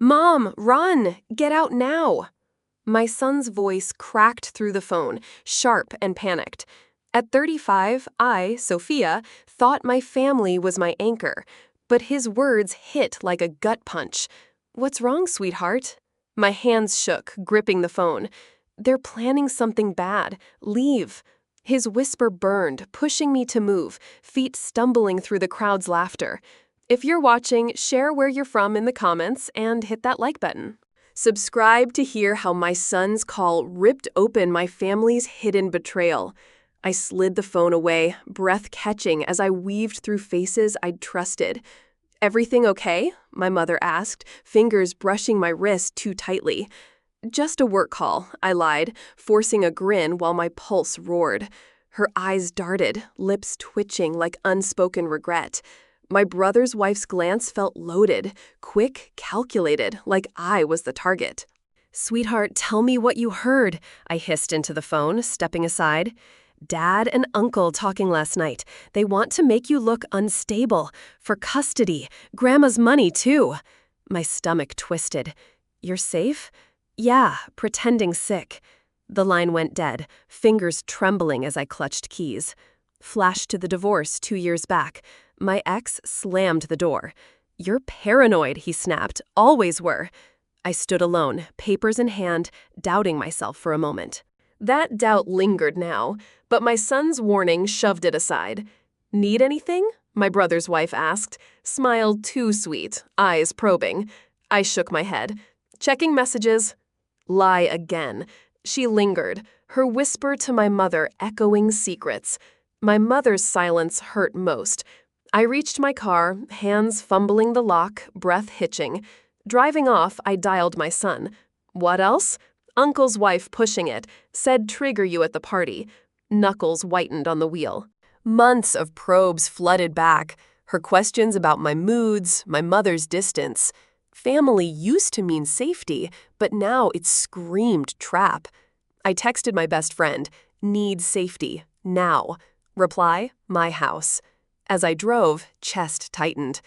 "Mom, run! Get out now!" My son's voice cracked through the phone, sharp and panicked. At 35, I, Sophia, thought my family was my anchor, but his words hit like a gut punch. "What's wrong, sweetheart?" My hands shook, gripping the phone. "They're planning something bad. Leave." His whisper burned, pushing me to move, feet stumbling through the crowd's laughter. If you're watching, share where you're from in the comments and hit that like button. Subscribe to hear how my son's call ripped open my family's hidden betrayal. I slid the phone away, breath catching as I weaved through faces I'd trusted. "Everything okay?" my mother asked, fingers brushing my wrist too tightly. "Just a work call," I lied, forcing a grin while my pulse roared. Her eyes darted, lips twitching like unspoken regret. My brother's wife's glance felt loaded, quick, calculated, like I was the target. "Sweetheart, tell me what you heard," I hissed into the phone, stepping aside. "Dad and Uncle talking last night. They want to make you look unstable. For custody. Grandma's money, too." My stomach twisted. "You're safe?" "Yeah, pretending sick." The line went dead, fingers trembling as I clutched keys. Flash to the divorce 2 years back. My ex slammed the door. "You're paranoid," he snapped. "Always were." I stood alone, papers in hand, doubting myself for a moment. That doubt lingered now, but my son's warning shoved it aside. "Need anything?" my brother's wife asked, smiled too sweet, eyes probing. I shook my head. "Checking messages." Lie again. She lingered, her whisper to my mother echoing secrets. My mother's silence hurt most. I reached my car, hands fumbling the lock, breath hitching. Driving off, I dialed my son. "What else?" Uncle's wife pushing it, said trigger you at the party. Knuckles whitened on the wheel. Months of probes flooded back, her questions about my moods, my mother's distance. Family used to mean safety, but now it screamed trap. I texted my best friend, "Need safety, now." Reply, "My house." As I drove, chest tightened.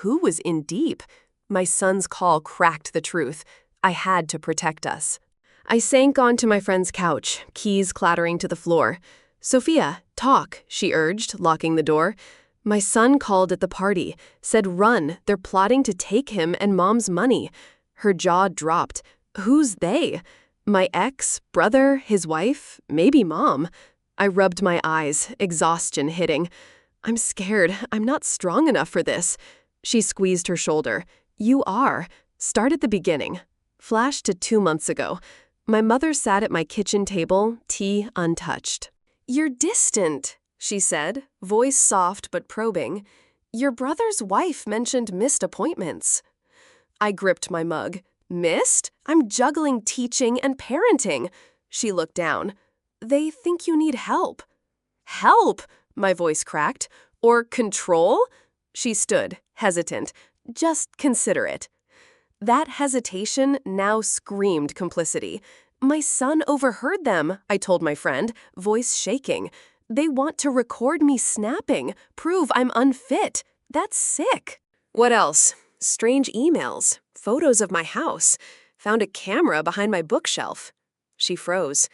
Who was in deep? My son's call cracked the truth. I had to protect us. I sank onto my friend's couch, keys clattering to the floor. "Sophia, talk," she urged, locking the door. "My son called at the party, said run, they're plotting to take him and Mom's money." Her jaw dropped. "Who's they?" My ex, brother, his wife, maybe Mom. I rubbed my eyes, exhaustion hitting. "I'm scared. I'm not strong enough for this." She squeezed her shoulder. "You are. Start at the beginning." Flash to 2 months ago. My mother sat at my kitchen table, tea untouched. "You're distant," she said, voice soft but probing. "Your brother's wife mentioned missed appointments." I gripped my mug. "Missed? I'm juggling teaching and parenting." She looked down. "They think you need help." "Help?" My voice cracked. "Or control?" She stood, hesitant. "Just consider it." That hesitation now screamed complicity. "My son overheard them," I told my friend, voice shaking. "They want to record me snapping, prove I'm unfit. That's sick." "What else?" "Strange emails, photos of my house. Found a camera behind my bookshelf." She froze.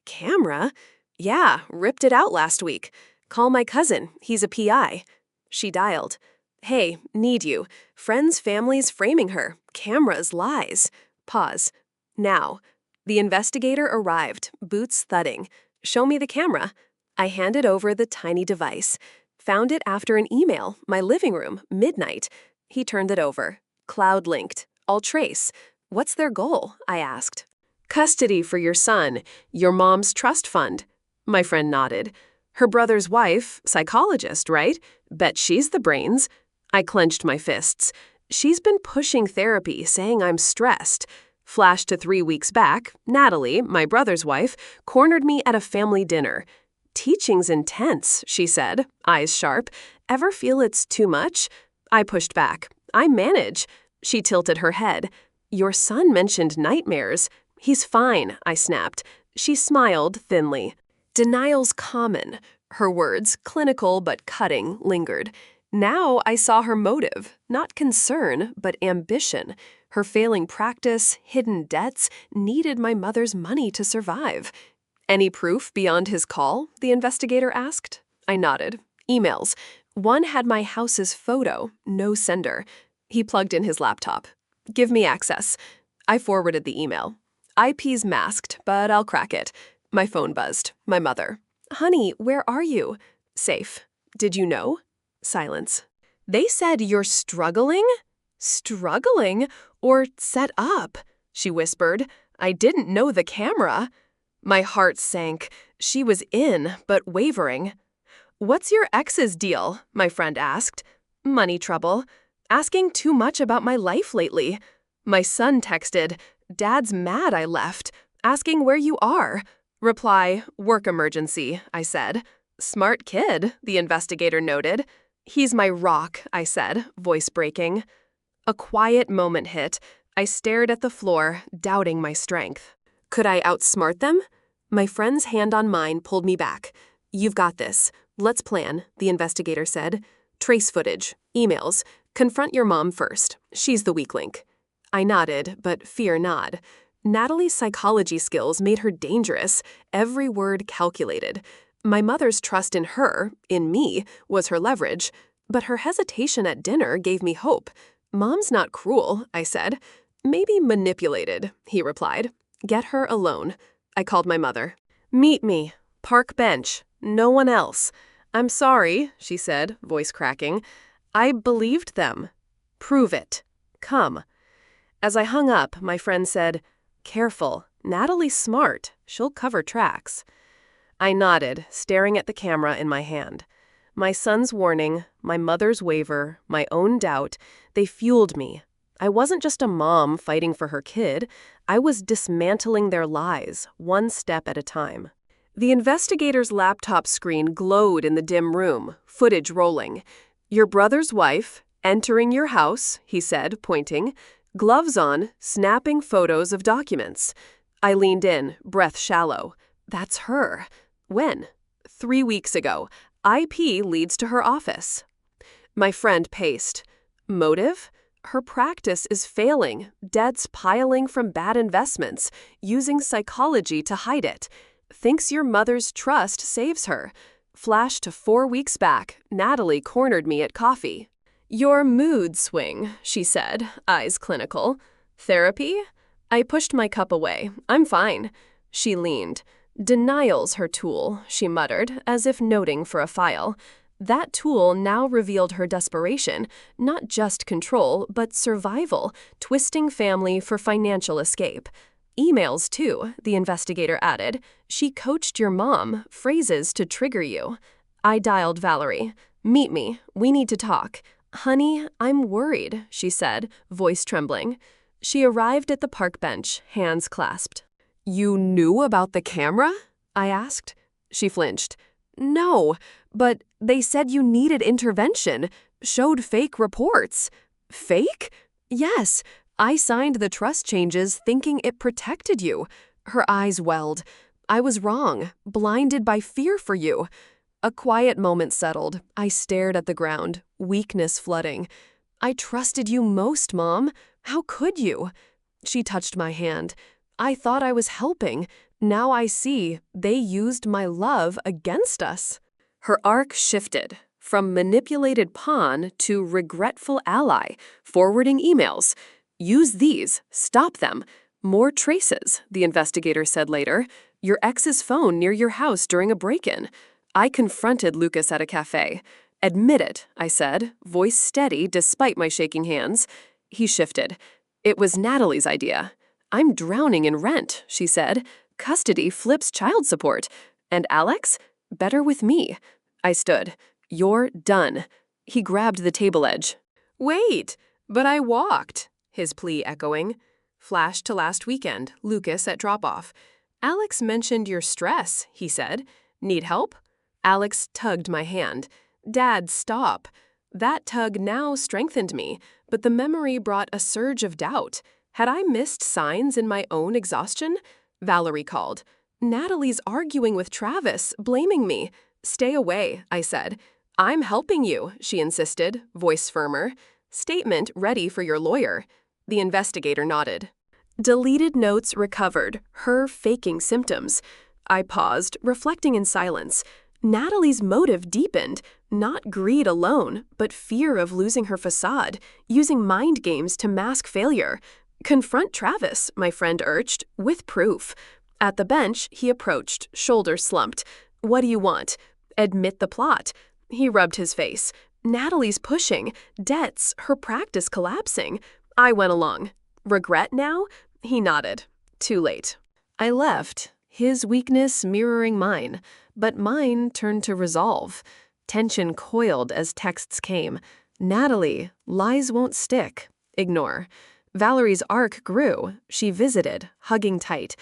"Camera?" "Yeah, ripped it out last week. Call my cousin, he's a PI." She dialed. "Hey, need you. Friends, families framing her. Cameras, lies." Pause. "Now." The investigator arrived, boots thudding. "Show me the camera." I handed over the tiny device. Found it after an email, my living room, midnight. He turned it over. "Cloud linked. I'll trace." "What's their goal?" I asked. "Custody for your son. Your mom's trust fund." My friend nodded. "Her brother's wife, psychologist, right? Bet she's the brains." I clenched my fists. "She's been pushing therapy, saying I'm stressed." Flash to 3 weeks back, Natalie, my brother's wife, cornered me at a family dinner. "Teaching's intense," she said, eyes sharp. "Ever feel it's too much?" I pushed back. "I manage." She tilted her head. "Your son mentioned nightmares." "He's fine," I snapped. She smiled thinly. "Denial's common." Her words, clinical but cutting, lingered. Now I saw her motive, not concern, but ambition. Her failing practice, hidden debts, needed my mother's money to survive. Any proof beyond his call? The investigator asked. I nodded. Emails. One had my house's photo, no sender. He plugged in his laptop. Give me access. I forwarded the email. IP's masked, but I'll crack it. My phone buzzed. My mother. Honey, where are you? Safe. Did you know? Silence. They said you're struggling? Struggling? Or set up? She whispered. I didn't know the camera. My heart sank. She was in, but wavering. What's your ex's deal? My friend asked. Money trouble. Asking too much about my life lately. My son texted, Dad's mad I left. Asking where you are. Reply, work emergency, I said. Smart kid, the investigator noted. He's my rock, I said, voice breaking. A quiet moment hit. I stared at the floor, doubting my strength. Could I outsmart them? My friend's hand on mine pulled me back. You've got this. Let's plan, the investigator said. Trace footage, emails. Confront your mom first. She's the weak link. I nodded, but fear not. Natalie's psychology skills made her dangerous, every word calculated. My mother's trust in her, in me, was her leverage, but her hesitation at dinner gave me hope. Mom's not cruel, I said. Maybe manipulated, he replied. Get her alone. I called my mother. Meet me. Park bench. No one else. I'm sorry, she said, voice cracking. I believed them. Prove it. Come. As I hung up, my friend said, Careful. Natalie's smart. She'll cover tracks. I nodded, staring at the camera in my hand. My son's warning, my mother's waver, my own doubt, they fueled me. I wasn't just a mom fighting for her kid. I was dismantling their lies, one step at a time. The investigator's laptop screen glowed in the dim room, footage rolling. Your brother's wife, entering your house, he said, pointing. Gloves on, snapping photos of documents. I leaned in, breath shallow. That's her. When? 3 weeks ago. IP leads to her office. My friend paced. Motive? Her practice is failing, debts piling from bad investments, using psychology to hide it. Thinks your mother's trust saves her. Flash to 4 weeks back, Natalie cornered me at coffee. Your mood swing, she said, eyes clinical. Therapy? I pushed my cup away. I'm fine. She leaned. Denial's her tool, she muttered, as if noting for a file. That tool now revealed her desperation, not just control, but survival, twisting family for financial escape. Emails, too, the investigator added. She coached your mom, phrases to trigger you. I dialed Valerie. Meet me. We need to talk. Honey, I'm worried, she said, voice trembling. She arrived at the park bench, hands clasped. You knew about the camera? I asked. She flinched. No, but they said you needed intervention, showed fake reports. Fake? Yes. I signed the trust changes thinking it protected you. Her eyes welled. I was wrong, blinded by fear for you. A quiet moment settled. I stared at the ground, weakness flooding. I trusted you most, Mom. How could you? She touched my hand. I thought I was helping. Now I see they used my love against us. Her arc shifted from manipulated pawn to regretful ally, forwarding emails. Use these. Stop them. More traces, the investigator said later. Your ex's phone near your house during a break-in. I confronted Lucas at a cafe. Admit it, I said, voice steady despite my shaking hands. He shifted. It was Natalie's idea. I'm drowning in rent, she said. Custody flips child support. And Alex? Better with me. I stood. You're done. He grabbed the table edge. Wait, but I walked, his plea echoing. Flash to last weekend, Lucas at drop-off. Alex mentioned your stress, he said. Need help? Alex tugged my hand. Dad, stop. That tug now strengthened me, but the memory brought a surge of doubt. Had I missed signs in my own exhaustion? Valerie called. Natalie's arguing with Travis, blaming me. Stay away, I said. I'm helping you, she insisted, voice firmer. Statement ready for your lawyer. The investigator nodded. Deleted notes recovered, her faking symptoms. I paused, reflecting in silence. Natalie's motive deepened, not greed alone, but fear of losing her facade, using mind games to mask failure. Confront Travis, my friend urged, with proof. At the bench, he approached, shoulders slumped. What do you want? Admit the plot. He rubbed his face. Natalie's pushing. Debts, her practice collapsing. I went along. Regret now? He nodded. Too late. I left, his weakness mirroring mine, but mine turned to resolve. Tension coiled as texts came. Natalie, lies won't stick. Ignore. Valerie's arc grew. She visited, hugging tight.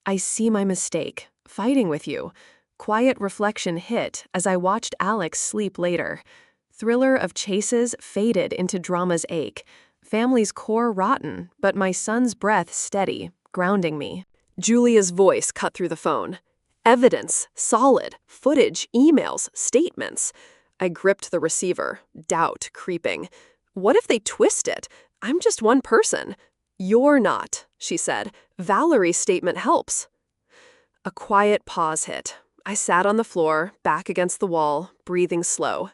I see my mistake. Fighting with you. Quiet reflection hit as I watched Alex sleep later. Thriller of chases faded into drama's ache. Family's core rotten, but my son's breath steady, grounding me. Julia's voice cut through the phone. Evidence, solid, footage, emails, statements. I gripped the receiver, doubt creeping. What if they twist it? I'm just one person. You're not, she said. Valerie's statement helps. A quiet pause hit. I sat on the floor, back against the wall, breathing slow.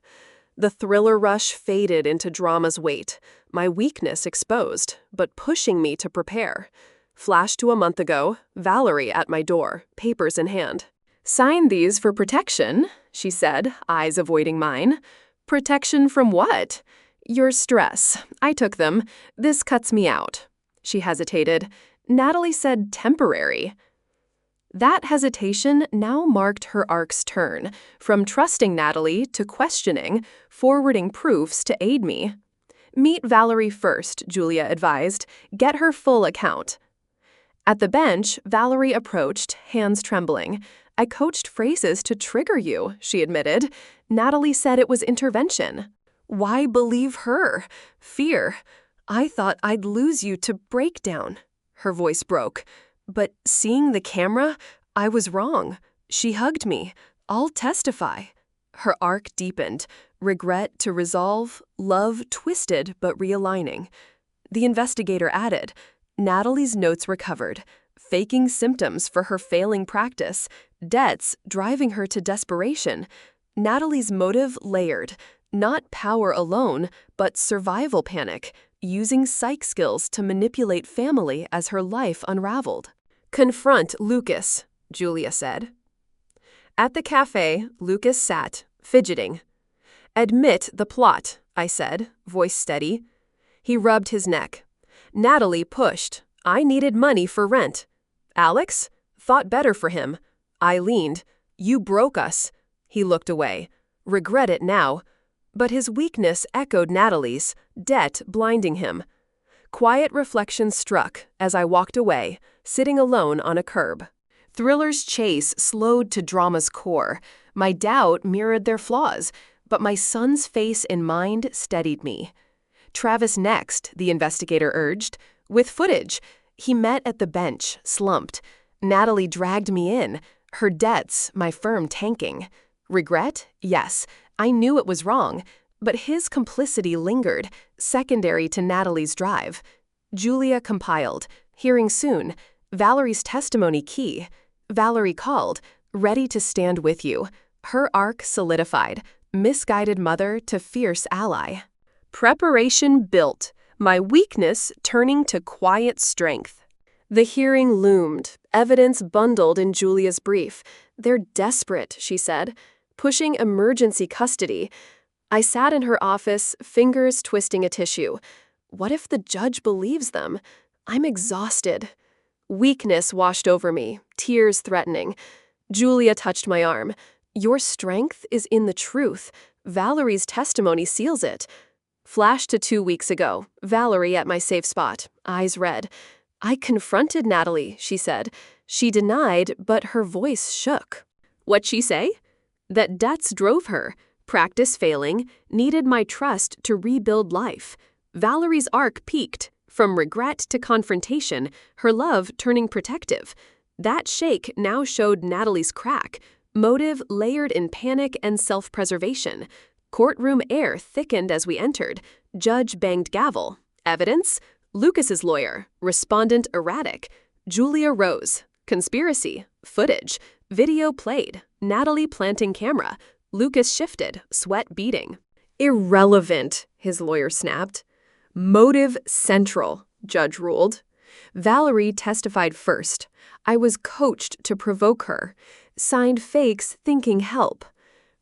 The thriller rush faded into drama's weight, my weakness exposed, but pushing me to prepare. Flash to a month ago, Valerie at my door, papers in hand. Sign these for protection, she said, eyes avoiding mine. Protection from what? Your stress. I took them. This cuts me out. She hesitated. Natalie said temporary. That hesitation now marked her arc's turn, from trusting Natalie to questioning, forwarding proofs to aid me. Meet Valerie first, Julia advised. Get her full account. At the bench, Valerie approached, hands trembling. I coached phrases to trigger you, she admitted. Natalie said it was intervention. Why believe her? Fear. I thought I'd lose you to breakdown. Her voice broke. But seeing the camera, I was wrong. She hugged me. I'll testify. Her arc deepened. Regret to resolve, love twisted but realigning. The investigator added, Natalie's notes recovered, faking symptoms for her failing practice, debts driving her to desperation. Natalie's motive layered, not power alone, but survival panic, using psych skills to manipulate family as her life unraveled. Confront Lucas, Julia said. At the cafe, Lucas sat, fidgeting. Admit the plot, I said, voice steady. He rubbed his neck. Natalie pushed. I needed money for rent. Alex? Thought better for him. I leaned. You broke us. He looked away. Regret it now. But his weakness echoed Natalie's, debt blinding him. Quiet reflection struck as I walked away, sitting alone on a curb. Thriller's chase slowed to drama's core. My doubt mirrored their flaws, but my son's face and mind steadied me. Travis next, the investigator urged. With footage. He met at the bench, slumped. Natalie dragged me in. Her debts, my firm tanking. Regret? Yes. I knew it was wrong, but his complicity lingered, secondary to Natalie's drive. Julia compiled. Hearing soon. Valerie's testimony key. Valerie called. Ready to stand with you. Her arc solidified. Misguided mother to fierce ally. Preparation built. My weakness turning to quiet strength. The hearing loomed, evidence bundled in Julia's brief. They're desperate, she said, pushing emergency custody. I sat in her office, fingers twisting a tissue. What if the judge believes them? I'm exhausted. Weakness washed over me, tears threatening. Julia touched my arm. Your strength is in the truth. Valerie's testimony seals it. Flash to 2 weeks ago, Valerie at my safe spot, eyes red. I confronted Natalie, she said. She denied, but her voice shook. What'd she say? That debts drove her. Practice failing, needed my trust to rebuild life. Valerie's arc peaked. From regret to confrontation, her love turning protective. That shake now showed Natalie's crack, motive layered in panic and self-preservation. Courtroom air thickened as we entered. Judge banged gavel. Evidence? Lucas's lawyer. Respondent erratic. Julia rose. Conspiracy. Footage. Video played. Natalie planting camera. Lucas shifted, sweat beading. Irrelevant, his lawyer snapped. Motive central, Judge ruled. Valerie testified first. I was coached to provoke her. Signed fakes thinking help.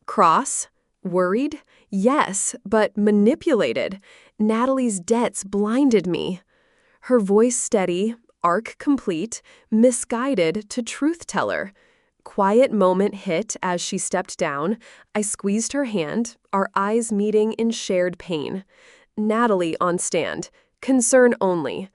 Cross? Worried? Yes, but manipulated. Natalie's debts blinded me. Her voice steady, arc complete, misguided to truth-teller. Quiet moment hit as she stepped down. I squeezed her hand, our eyes meeting in shared pain. Natalie on stand. Concern only.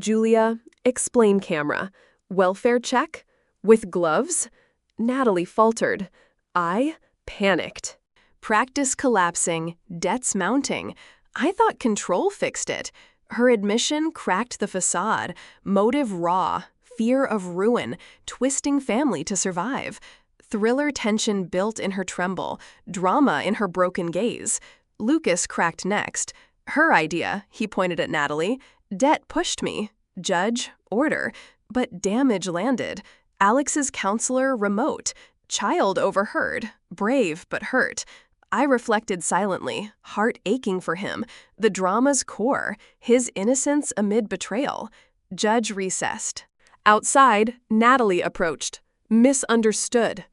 Julia, explain camera. Welfare check? With gloves? Natalie faltered. I panicked. Practice collapsing, debts mounting. I thought control fixed it. Her admission cracked the facade. Motive raw. Fear of ruin, twisting family to survive. Thriller tension built in her tremble, drama in her broken gaze. Lucas cracked next. Her idea, he pointed at Natalie. Debt pushed me. Judge, order. But damage landed. Alex's counselor remote. Child overheard. Brave but hurt. I reflected silently, heart aching for him. The drama's core, his innocence amid betrayal. Judge recessed. Outside, Natalie approached. Misunderstood.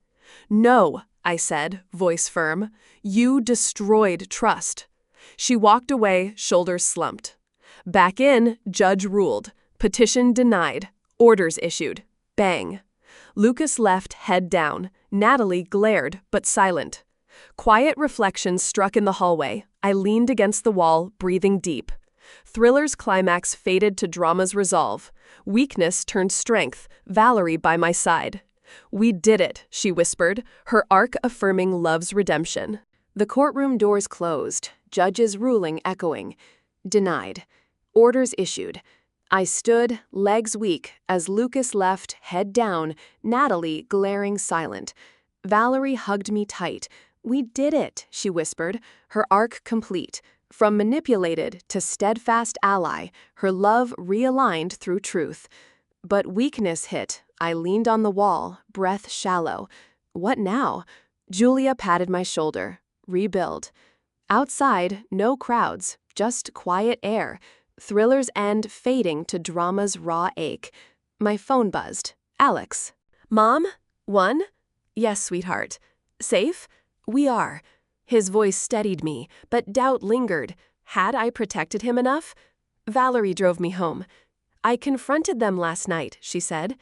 No, I said, voice firm. You destroyed trust. She walked away, shoulders slumped. Back in, judge ruled. Petition denied. Orders issued. Bang. Lucas left, head down. Natalie glared, but silent. Quiet reflections struck in the hallway. I leaned against the wall, breathing deep. Thriller's climax faded to drama's resolve. Weakness turned strength, Valerie by my side. We did it, she whispered, her arc affirming love's redemption. The courtroom doors closed, judge's ruling echoing. Denied. Orders issued. I stood, legs weak, as Lucas left, head down, Natalie glaring silent. Valerie hugged me tight. We did it, she whispered, her arc complete. From manipulated to steadfast ally, her love realigned through truth. But weakness hit. I leaned on the wall, breath shallow. What now? Julia patted my shoulder. Rebuild. Outside, no crowds, just quiet air. Thriller's end fading to drama's raw ache. My phone buzzed. Alex. Mom? One? Yes, sweetheart. Safe? We are. His voice steadied me, but doubt lingered. Had I protected him enough? Valerie drove me home. I confronted them last night, she said.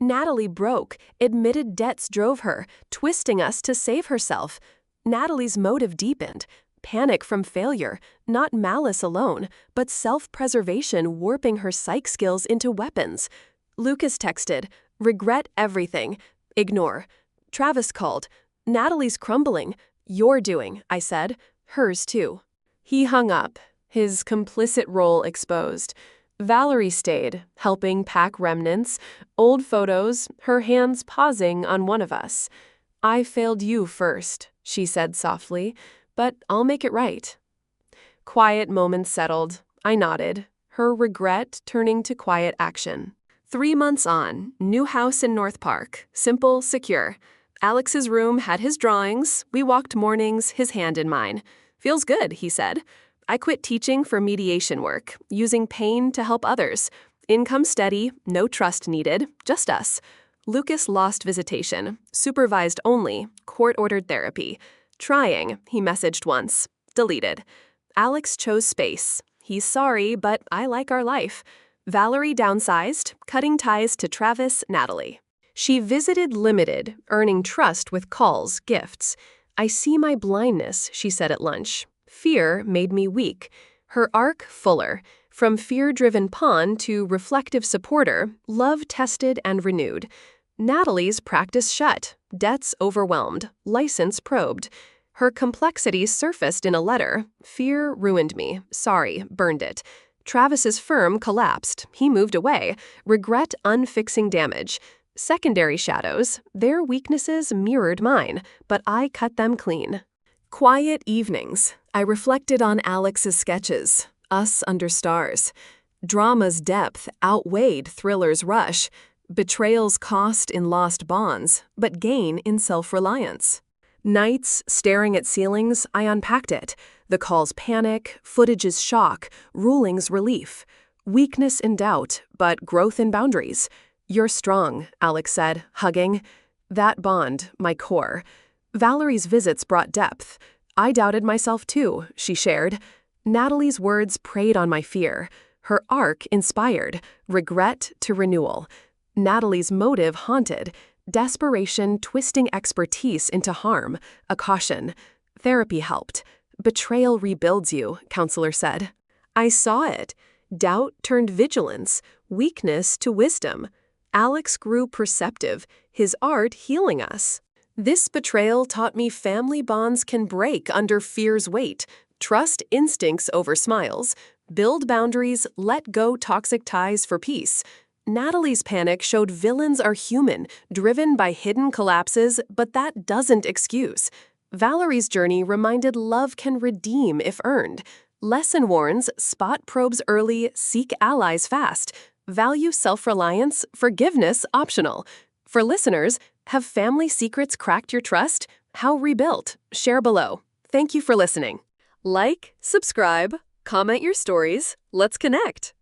Natalie broke, admitted debts drove her, twisting us to save herself. Natalie's motive deepened. Panic from failure, not malice alone, but self-preservation warping her psych skills into weapons. Lucas texted, regret everything. Ignore. Travis called. Natalie's crumbling. Your doing, I said. Hers too. He hung up, his complicit role exposed. Valerie stayed, helping pack remnants, old photos, her hands pausing on one of us. I failed you first, she said softly, but I'll make it right. Quiet moments settled. I nodded, her regret turning to quiet action. 3 months on, new house in North Park, simple, secure. Alex's room had his drawings. We walked mornings, his hand in mine. Feels good, he said. I quit teaching for mediation work, using pain to help others. Income steady, no trust needed, just us. Lucas lost visitation, supervised only, court-ordered therapy. Trying, he messaged once. Deleted. Alex chose space. He's sorry, but I like our life. Valerie downsized, cutting ties to Travis, Natalie. She visited limited, earning trust with calls, gifts. I see my blindness, she said at lunch. Fear made me weak. Her arc fuller. From fear-driven pawn to reflective supporter, love tested and renewed. Natalie's practice shut, debts overwhelmed, license probed. Her complexities surfaced in a letter. Fear ruined me. Sorry, burned it. Travis's firm collapsed. He moved away. Regret unfixing damage. Secondary shadows, their weaknesses mirrored mine, but I cut them clean. Quiet evenings. I reflected on Alex's sketches, us under stars. Drama's depth outweighed thriller's rush. Betrayal's cost in lost bonds, but gain in self-reliance. Nights, staring at ceilings, I unpacked it. The call's panic, footage's shock, ruling's relief. Weakness in doubt, but growth in boundaries. You're strong, Alex said, hugging. That bond, my core. Valerie's visits brought depth. I doubted myself too, she shared. Natalie's words preyed on my fear. Her arc inspired, regret to renewal. Natalie's motive haunted, desperation twisting expertise into harm, a caution. Therapy helped. Betrayal rebuilds you, counselor said. I saw it. Doubt turned vigilance, weakness to wisdom. Alex grew perceptive, his art healing us. This betrayal taught me family bonds can break under fear's weight. Trust instincts over smiles. Build boundaries, let go toxic ties for peace. Natalie's panic showed villains are human, driven by hidden collapses, but that doesn't excuse. Valerie's journey reminded love can redeem if earned. Lesson warns, spot probes early, seek allies fast. Value self-reliance, forgiveness optional. For listeners, have family secrets cracked your trust? How rebuilt? Share below. Thank you for listening. Like, subscribe, comment your stories. Let's connect.